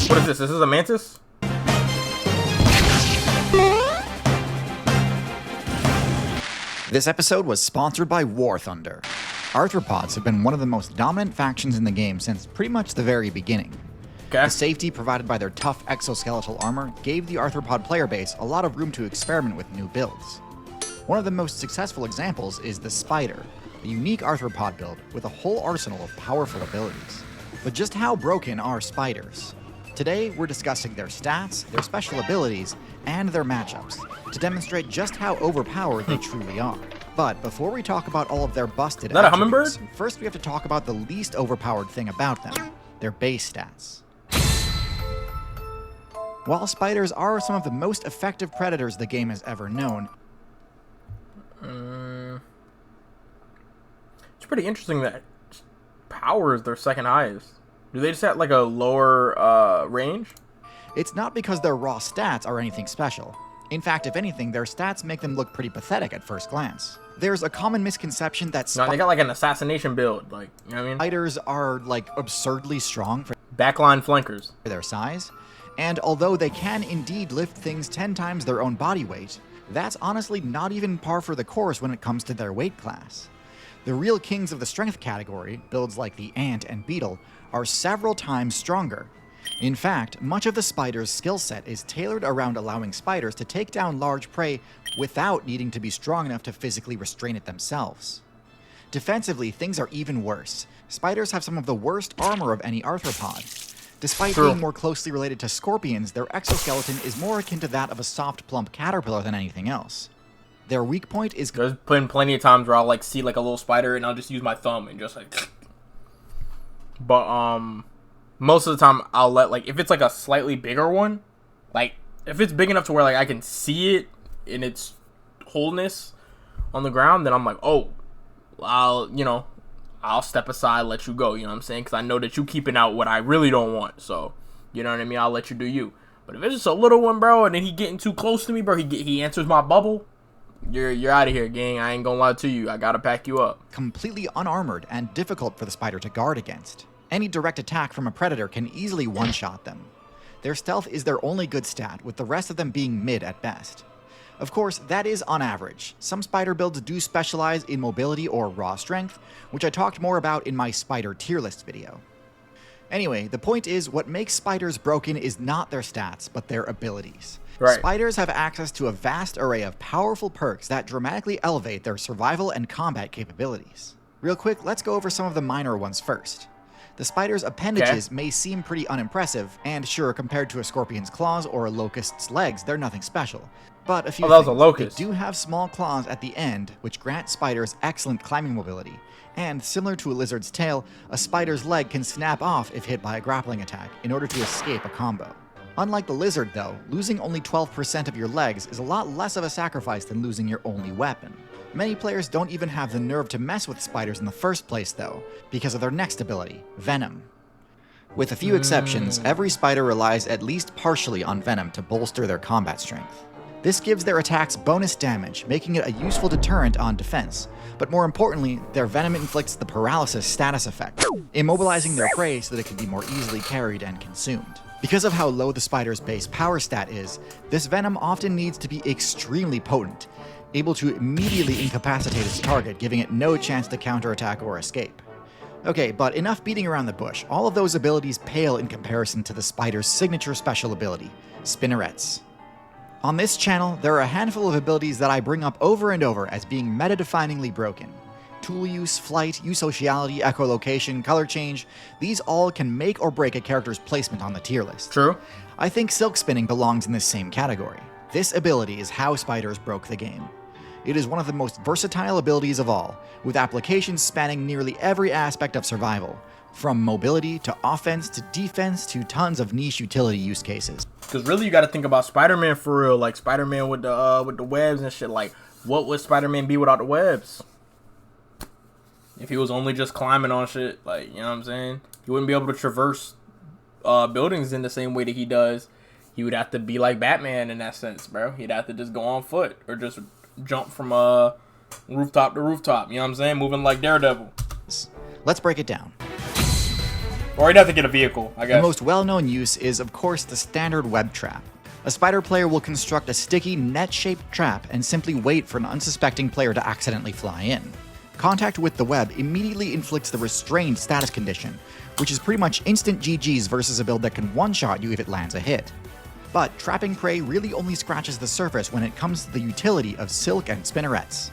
What is this? This is a mantis? This episode was sponsored by War Thunder. Arthropods have been one of the most dominant factions in the game since pretty much the very beginning. Okay. The safety provided by their tough exoskeletal armor gave the arthropod player base a lot of room to experiment with new builds. One of the most successful examples is the Spider, a unique arthropod build with a whole arsenal of powerful abilities. But just how broken are spiders? Today, we're discussing their stats, their special abilities, and their matchups to demonstrate just how overpowered they truly are. But before we talk about all of their busted Is that a hummingbird? attributes, first we have to talk about the least overpowered thing about them, their base stats. While spiders are some of the most effective predators the game has ever known, It's pretty interesting that power is their second highest. Do they just have like a lower range? it's not because their raw stats are anything special. In fact, if anything, their stats make them look pretty pathetic at first glance. There's a common misconception that No, they got like an assassination build, like, you know what I mean? spiders are like absurdly strong for Backline flankers. their size, and although they can indeed lift things 10 times their own body weight, that's honestly not even par for the course when it comes to their weight class. The real kings of the strength category, builds like the ant and beetle, are several times stronger. In fact, much of the spider's skill set is tailored around allowing spiders to take down large prey without needing to be strong enough to physically restrain it themselves. Defensively, things are even worse. Spiders have some of the worst armor of any arthropod. Despite True. being more closely related to scorpions, their exoskeleton is more akin to that of a soft, plump caterpillar than anything else. Their weak point is There's been plenty of times where I'll like see like a little spider and I'll just use my thumb and just like. But most of the time I'll let like if it's like a slightly bigger one, like if it's big enough to where like I can see it in its wholeness on the ground, then I'm like, oh, I'll step aside, let you go. You know what I'm saying? Because I know that you keeping out what I really don't want. So you know what I mean? I'll let you do you. But if it's just a little one, bro, and then he getting too close to me, bro, he enters my bubble. You're out of here, gang. I ain't gonna lie to you. I gotta pack you up. completely unarmored and difficult for the spider to guard against. Any direct attack from a predator can easily one-shot them. Their stealth is their only good stat, with the rest of them being mid at best. Of course, that is on average. Some spider builds do specialize in mobility or raw strength, which I talked more about in my spider tier list video. Anyway, the point is, what makes spiders broken is not their stats, but their abilities. Right. Spiders have access to a vast array of powerful perks that dramatically elevate their survival and combat capabilities. Real quick, let's go over some of the minor ones first. The spider's appendages may seem pretty unimpressive, and sure, compared to a scorpion's claws or a locust's legs, they're nothing special. But a few that was a things. locust. They do have small claws at the end, which grant spiders excellent climbing mobility. And similar to a lizard's tail, a spider's leg can snap off if hit by a grappling attack in order to escape a combo. Unlike the lizard, though, losing only 12% of your legs is a lot less of a sacrifice than losing your only weapon. Many players don't even have the nerve to mess with spiders in the first place, though, because of their next ability, Venom. With a few exceptions, every spider relies at least partially on Venom to bolster their combat strength. This gives their attacks bonus damage, making it a useful deterrent on defense, but more importantly, their Venom inflicts the paralysis status effect, immobilizing their prey so that it can be more easily carried and consumed. Because of how low the spider's base power stat is, this Venom often needs to be extremely potent, able to immediately incapacitate its target, giving it no chance to counterattack or escape. Okay, but enough beating around the bush. All of those abilities pale in comparison to the spider's signature special ability, Spinnerets. On this channel, there are a handful of abilities that I bring up over and over as being meta-definingly broken. Tool use, flight, usociality, echolocation, color change, these all can make or break a character's placement on the tier list. True. I think Silk Spinning belongs in this same category. This ability is how spiders broke the game. It is one of the most versatile abilities of all, with applications spanning nearly every aspect of survival, from mobility to offense to defense to tons of niche utility use cases. Because really, you got to think about Spider-Man for real. Like Spider-Man with the webs and shit. Like, what would Spider-Man be without the webs? If he was only just climbing on shit, like, you know what I'm saying? He wouldn't be able to traverse buildings in the same way that he does. He would have to be like Batman in that sense, bro. He'd have to just go on foot or just jump from rooftop to rooftop. You know what I'm saying? Moving like Daredevil. Let's break it down. Or he'd have to get a vehicle, I The guess. most well-known use is, of course, the standard web trap. A spider player will construct a sticky, net-shaped trap and simply wait for an unsuspecting player to accidentally fly in. Contact with the web immediately inflicts the restrained status condition, which is pretty much instant GG's versus a build that can one-shot you if it lands a hit. But trapping prey really only scratches the surface when it comes to the utility of Silk and Spinnerets.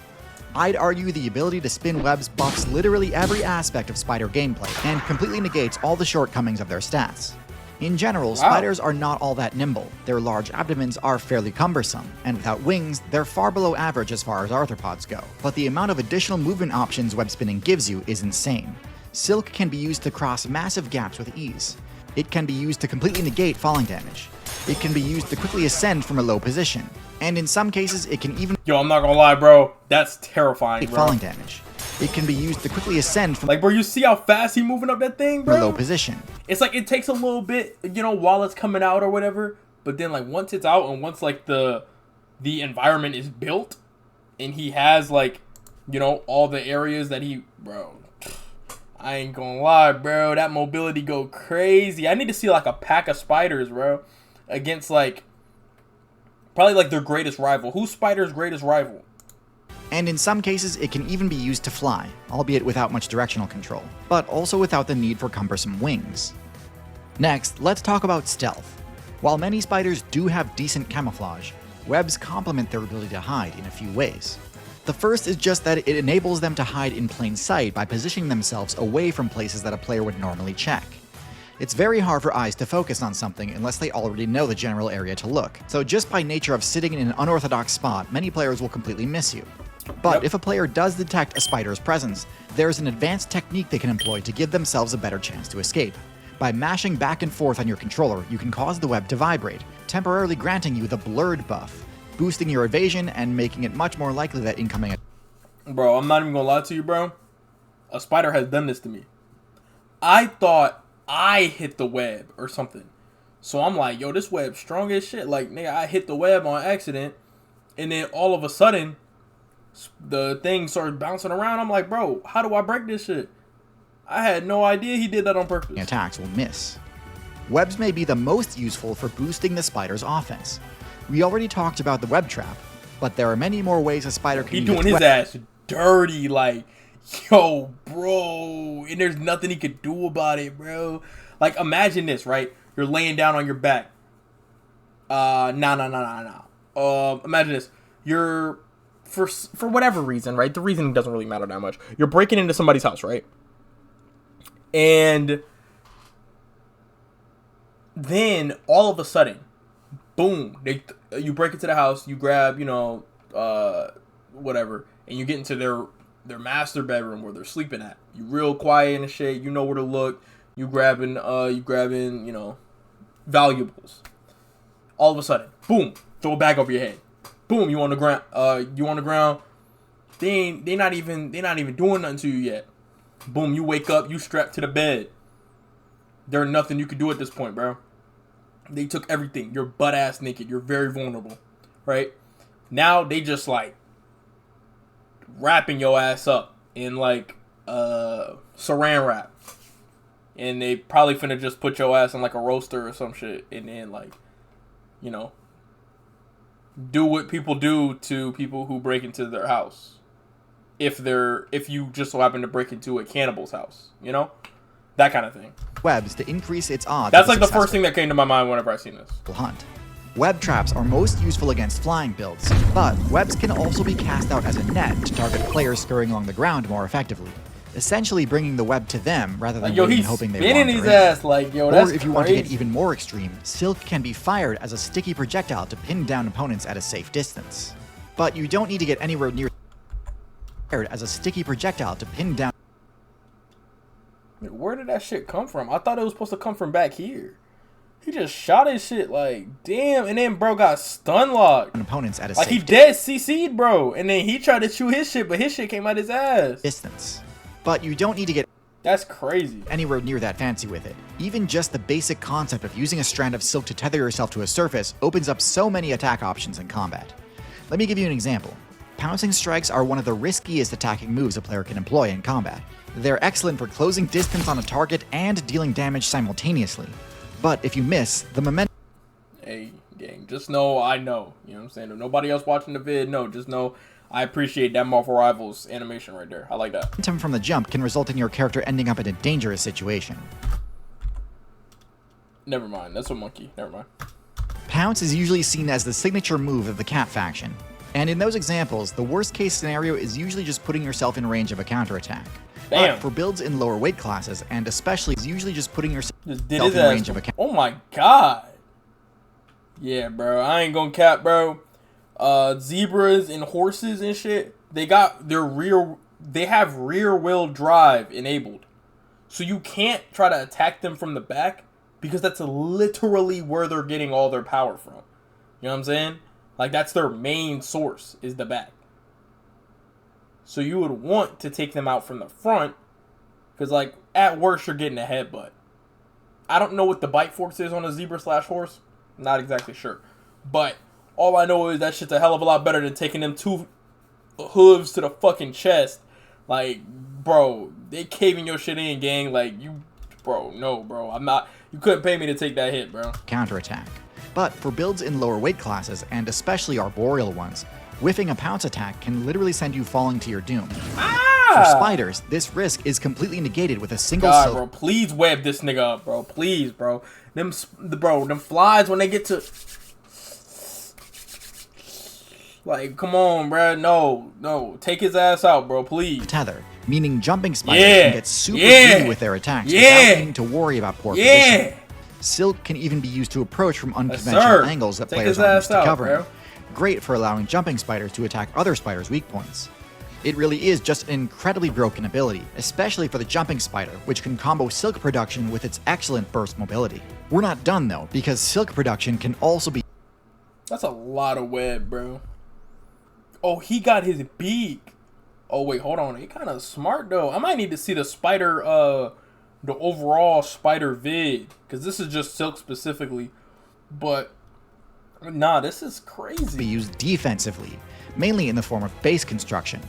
I'd argue the ability to spin webs buffs literally every aspect of spider gameplay, and completely negates all the shortcomings of their stats. In general, spiders are not all that nimble, their large abdomens are fairly cumbersome, and without wings, they're far below average as far as arthropods go. But the amount of additional movement options web spinning gives you is insane. Silk can be used to cross massive gaps with ease. It can be used to completely negate falling damage. It can be used to quickly ascend from a low position. And in some cases, it can even Yo, I'm not gonna lie, bro. That's terrifying, bro. falling damage. It can be used to quickly ascend from Like, bro, you see how fast he moving up that thing, bro? a low position. It's like it takes a little bit, you know, while it's coming out or whatever. But then, like, once it's out and once, like, the environment is built and he has, like, you know, all the areas that he... Bro, I ain't gonna lie, bro. That mobility go crazy. I need to see, like, a pack of spiders, bro, against, like, probably, like, their greatest rival. Who's Spider's greatest rival? And in some cases, it can even be used to fly, albeit without much directional control, but also without the need for cumbersome wings. Next, let's talk about stealth. While many spiders do have decent camouflage, webs complement their ability to hide in a few ways. The first is just that it enables them to hide in plain sight by positioning themselves away from places that a player would normally check. It's very hard for eyes to focus on something unless they already know the general area to look, so just by nature of sitting in an unorthodox spot, many players will completely miss you. But if a player does detect a spider's presence, there's an advanced technique they can employ to give themselves a better chance to escape. By mashing back and forth on your controller, you can cause the web to vibrate, temporarily granting you the blurred buff, boosting your evasion and making it much more likely that incoming... Bro, I'm not even gonna lie to you, bro. A spider has done this to me. I thought I hit the web or something. So I'm like, yo, this web's strong as shit. Like, nigga, I hit the web on accident, and then all of a sudden, the thing started bouncing around. I'm like, bro, how do I break this shit? I had no idea he did that on purpose. attacks will miss. Webs may be the most useful for boosting the spider's offense. We already talked about the web trap, but there are many more ways a spider can He use doing its his web- ass dirty, like, yo, bro, and there's nothing he could do about it, bro. Like, imagine this, right? You're laying down on your back. Imagine this. You're, for whatever reason, right? The reason doesn't really matter that much. You're breaking into somebody's house, right? And then all of a sudden, boom, you break into the house, you grab, you know, whatever, and you get into their master bedroom where they're sleeping at. You real quiet and shit, you know where to look, you grabbing, you know, valuables. All of a sudden, boom, throw a bag over your head. Boom, you on the ground. They not even doing nothing to you yet. Boom, you wake up, you strapped to the bed. There's nothing you can do at this point, bro. They took everything. You're butt ass naked. You're very vulnerable, right? Now they just like wrapping your ass up in like saran wrap, and they probably finna just put your ass in like a roaster or some shit, and then like, you know, do what people do to people who break into their house. If you just so happen to break into a cannibal's house, you know? That kind of thing. webs to increase its odds. That's of a like the first successful thing that came to my mind whenever I seen this. hunt. Web traps are most useful against flying builds, but webs can also be cast out as a net to target players scurrying along the ground more effectively, essentially bringing the web to them rather than Like, yo, waiting he's and hoping they spinning wander his in. ass like, yo, that's Or if you crazy. want to get even more extreme, Silk can be fired as a sticky projectile to pin down opponents at a safe distance. But you don't need to get anywhere near as a sticky projectile to pin down Where did that shit come from? I thought it was supposed to come from back here. He just shot his shit like, damn, and then bro got stun locked. opponents at a Like he safe dead CC'd, bro. And then he tried to shoot his shit, but his shit came out his ass. distance. But you don't need to get That's crazy. anywhere near that fancy with it. Even just the basic concept of using a strand of silk to tether yourself to a surface opens up so many attack options in combat. Let me give you an example. Pouncing strikes are one of the riskiest attacking moves a player can employ in combat. They're excellent for closing distance on a target and dealing damage simultaneously. But if you miss, the momentum... Hey, gang, just know I know. You know what I'm saying? If nobody else watching the vid, no, just know I appreciate that Marvel Rivals animation right there. I like that. Momentum from the jump can result in your character ending up in a dangerous situation. Never mind. That's a monkey. Never mind. Pounce is usually seen as the signature move of the Cap faction. And in those examples, the worst case scenario is usually just putting yourself in range of a counterattack. Damn. But for builds in lower weight classes, and especially is usually just putting yourself Just in did his range of a ass. Oh my god. Yeah, bro. I ain't gonna cap, bro. Zebras and horses and shit, they got their they have rear wheel drive enabled. So you can't try to attack them from the back because that's literally where they're getting all their power from. You know what I'm saying? Like, that's their main source, is the back. So you would want to take them out from the front because, like, at worst, you're getting a headbutt. I don't know what the bite force is on a zebra/horse. Not exactly sure. But all I know is that shit's a hell of a lot better than taking them 2 hooves to the fucking chest. Like, bro, they caving your shit in, gang. Like, no, bro. I'm not. You couldn't pay me to take that hit, bro. Counterattack. But for builds in lower weight classes, and especially arboreal ones, whiffing a pounce attack can literally send you falling to your doom. For spiders, this risk is completely negated with a single God, bro, please web this nigga up, bro. Please, bro. Them flies when they get to, like, come on, bro. No, take his ass out, bro. Please. Tether, meaning jumping spiders can get super greedy with their attacks without needing to worry about poor position. Silk can even be used to approach from unconventional angles that players aren't used to covering. Great for allowing jumping spiders to attack other spiders' weak points. It really is just an incredibly broken ability, especially for the jumping spider, which can combo Silk production with its excellent burst mobility. We're not done though, because Silk production can also be... That's a lot of web, bro. Oh, he got his beak. Oh, wait, hold on. He kind of smart, though. I might need to see the spider, the overall spider vid, because this is just Silk specifically. But, nah, this is crazy. Be used defensively, mainly in the form of base construction.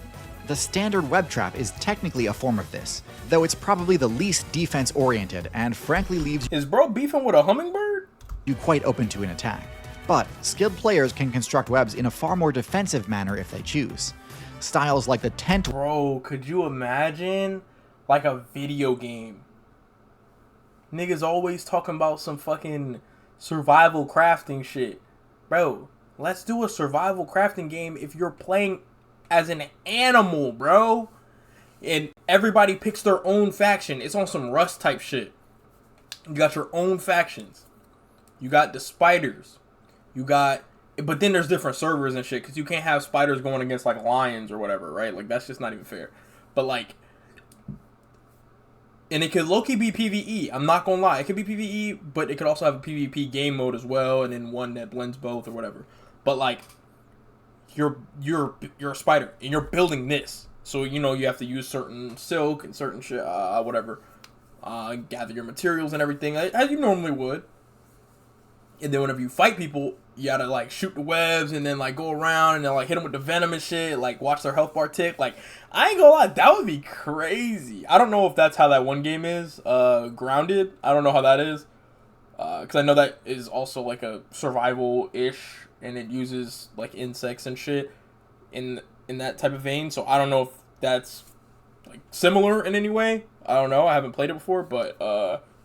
The standard web trap is technically a form of this, though it's probably the least defense-oriented and frankly leaves Is bro beefing with a hummingbird? you quite open to an attack. But skilled players can construct webs in a far more defensive manner if they choose. Styles like the tent... Bro, could you imagine, like, a video game? Niggas always talking about some fucking survival crafting shit. Bro, let's do a survival crafting game if you're playing as an animal, bro. And everybody picks their own faction. It's on some Rust type shit. You got your own factions. You got the spiders. You got... But then there's different servers and shit, because you can't have spiders going against, like, lions or whatever, right? Like, that's just not even fair. But, like... And it could low-key be PvE. I'm not gonna lie. It could be PvE, but it could also have a PvP game mode as well, and then one that blends both or whatever. But, like... You're a spider, and you're building this. So, you know, you have to use certain silk and certain shit, whatever. Gather your materials and everything, as you normally would. And then whenever you fight people, you gotta, like, shoot the webs and then, like, go around and then, like, hit them with the venom and shit. Like, watch their health bar tick. Like, I ain't gonna lie, that would be crazy. I don't know if that's how that one game is. Grounded. I don't know how that is. Because I know that is also, like, a survival-ish. And it uses, like, insects and shit in that type of vein. So I don't know if that's, like, similar in any way. I don't know. I haven't played it before. But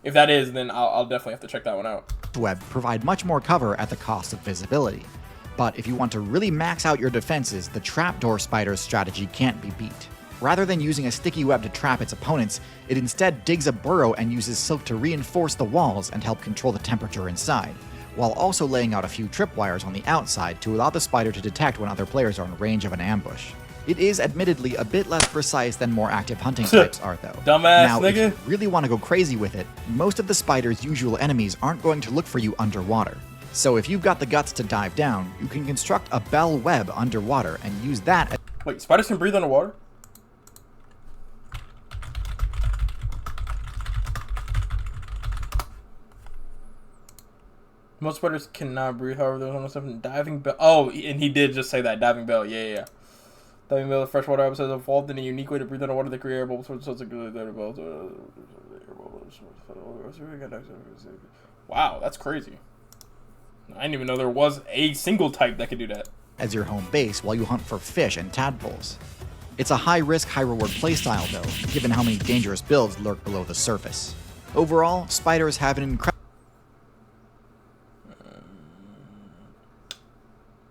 if that is, then I'll definitely have to check that one out. Web provide much more cover at the cost of visibility. But if you want to really max out your defenses, the trapdoor spider's strategy can't be beat. Rather than using a sticky web to trap its opponents, it instead digs a burrow and uses silk to reinforce the walls and help control the temperature inside, while also laying out a few tripwires on the outside to allow the spider to detect when other players are in range of an ambush. It is admittedly a bit less precise than more active hunting types are, though. Dumbass now, nigga. if you really want to go crazy with it, most of the spider's usual enemies aren't going to look for you underwater. So if you've got the guts to dive down, you can construct a bell web underwater and use that as... Wait, spiders can breathe underwater? Most spiders cannot breathe, however, there's almost something diving bell. Oh, and he did just say that, diving bell. Yeah. Diving mill of freshwater episodes evolved in a unique way to breathe underwater. They create air bubbles for such a good Wow, that's crazy. I didn't even know there was a single type that could do that. As your home base while you hunt for fish and tadpoles. It's a high-risk, high-reward playstyle, though, given how many dangerous builds lurk below the surface. Overall, spiders have an incredible...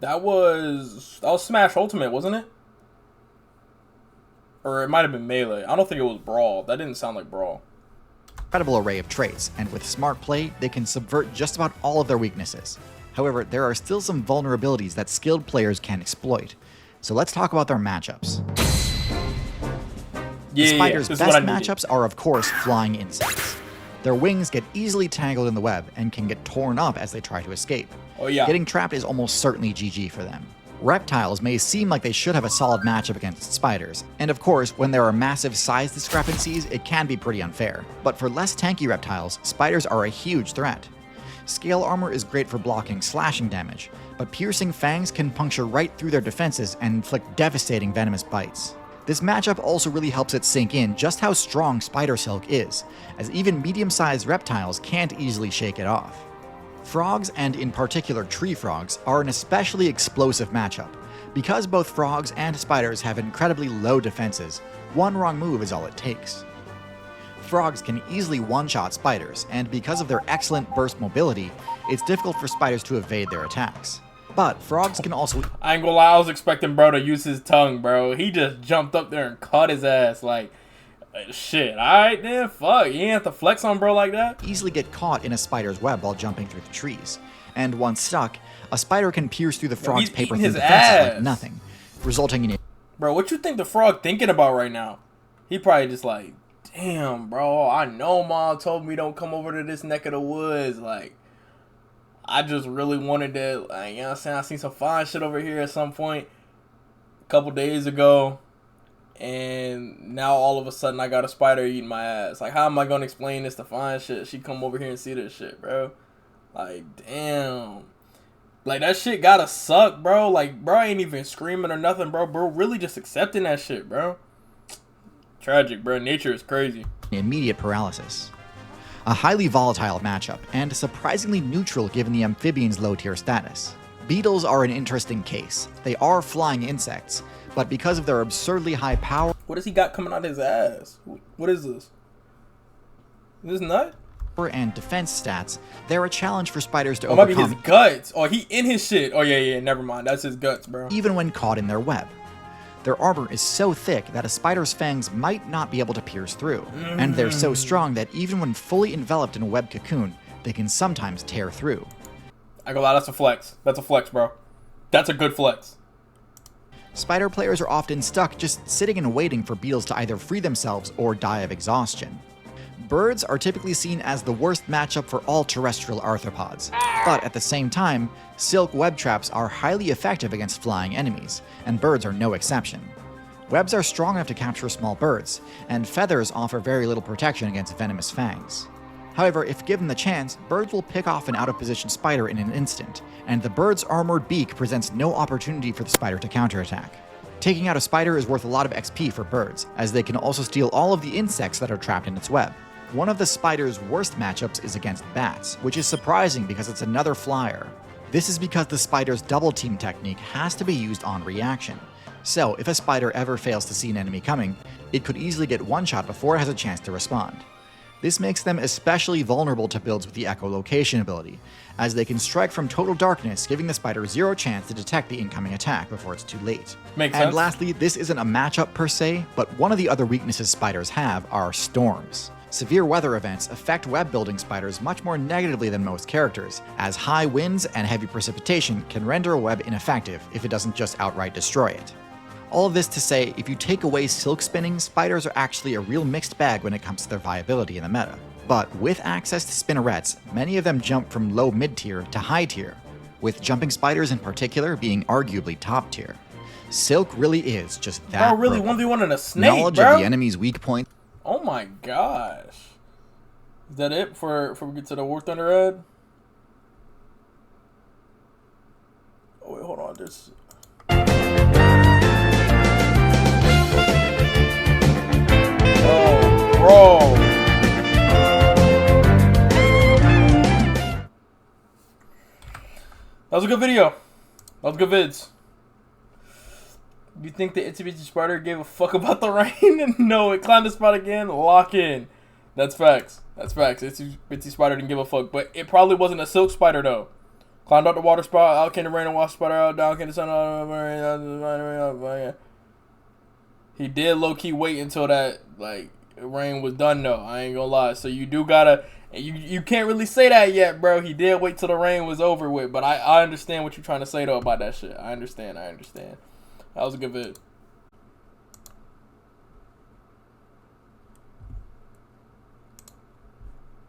That was Smash Ultimate, wasn't it? Or it might have been Melee. I don't think it was Brawl. That didn't sound like Brawl. Incredible array of traits, and with smart play, they can subvert just about all of their weaknesses. However, there are still some vulnerabilities that skilled players can exploit. So let's talk about their matchups. The spiders' best matchups are, of course, flying insects. Their wings get easily tangled in the web and can get torn up as they try to escape. Oh yeah. Getting trapped is almost certainly GG for them. Reptiles may seem like they should have a solid matchup against spiders, and of course, when there are massive size discrepancies, it can be pretty unfair. But for less tanky reptiles, spiders are a huge threat. Scale armor is great for blocking slashing damage, but piercing fangs can puncture right through their defenses and inflict devastating venomous bites. This matchup also really helps it sink in just how strong Spider Silk is, as even medium-sized reptiles can't easily shake it off. Frogs, and in particular tree frogs, are an especially explosive matchup. Because both frogs and spiders have incredibly low defenses, one wrong move is all it takes. Frogs can easily one-shot spiders, and because of their excellent burst mobility, it's difficult for spiders to evade their attacks. But frogs can also... I ain't gonna lie, I was expecting bro to use his tongue, bro. He just jumped up there and cut his ass, like... Shit, alright then, fuck. You ain't have to flex on bro like that? Easily get caught in a spider's web while jumping through the trees. And once stuck, a spider can pierce through the frog's paper-thin defenses like nothing, resulting in... Bro, what you think the frog thinking about right now? He probably just like, damn, bro, I know mom told me don't come over to this neck of the woods. Like, I just really wanted to, like, you know what I'm saying? I seen some fine shit over here at some point a couple days ago. And now all of a sudden I got a spider eating my ass. Like, how am I going to explain this to fine shit? She come over here and see this shit, bro. Like, damn. Like, that shit gotta suck, bro. Like, bro ain't even screaming or nothing, bro. Bro really just accepting that shit, bro. Tragic, bro. Nature is crazy. Immediate paralysis. A highly volatile matchup, and surprisingly neutral given the amphibian's low-tier status. Beetles are an interesting case. They are flying insects, but because of their absurdly high power... What does he got coming out of his ass? What is this? Is this nut? ...and defense stats, they're a challenge for spiders to overcome. Might be his guts. Oh, he in his shit. Oh, yeah, never mind. That's his guts, bro. Even when caught in their web. Their armor is so thick that a spider's fangs might not be able to pierce through, and they're so strong that even when fully enveloped in a web cocoon, they can sometimes tear through. I go, that's a flex. That's a flex, bro. That's a good flex. Spider players are often stuck just sitting and waiting for beetles to either free themselves or die of exhaustion. Birds are typically seen as the worst matchup for all terrestrial arthropods, but at the same time, silk web traps are highly effective against flying enemies, and birds are no exception. Webs are strong enough to capture small birds, and feathers offer very little protection against venomous fangs. However, if given the chance, birds will pick off an out-of-position spider in an instant, and the bird's armored beak presents no opportunity for the spider to counterattack. Taking out a spider is worth a lot of XP for birds, as they can also steal all of the insects that are trapped in its web. One of the spider's worst matchups is against bats, which is surprising because it's another flyer. This is because the spider's double team technique has to be used on reaction. So if a spider ever fails to see an enemy coming, it could easily get one shot before it has a chance to respond. This makes them especially vulnerable to builds with the echolocation ability, as they can strike from total darkness, giving the spider zero chance to detect the incoming attack before it's too late. Makes sense. And lastly, this isn't a matchup per se, but one of the other weaknesses spiders have are storms. Severe weather events affect web building spiders much more negatively than most characters, as high winds and heavy precipitation can render a web ineffective if it doesn't just outright destroy it. All of this to say, if you take away silk spinning, spiders are actually a real mixed bag when it comes to their viability in the meta. But with access to spinnerets, many of them jump from low mid-tier to high tier, with jumping spiders in particular being arguably top tier. Silk really is just that. Bro, really 1v1 in a snake, knowledge bro? of the enemy's weak point. Oh my gosh. Is that it before we get to the War Thunder ad? Oh wait, hold on. There's was a good video. That was good vids. You think the Itsy Bitsy Spider gave a fuck about the rain? No, it climbed the spot again. Lock in. That's facts. That's facts. Itsy Bitsy Spider didn't give a fuck. But it probably wasn't a silk spider, though. Climbed out the water spot. Out came the rain and washed the spider out. Down came the sun. He did low-key wait until that, like, rain was done, though. I ain't gonna lie. So you do gotta... You can't really say that yet, bro. He did wait till the rain was over with. But I understand what you're trying to say, though, about that shit. I understand. That was a good vid.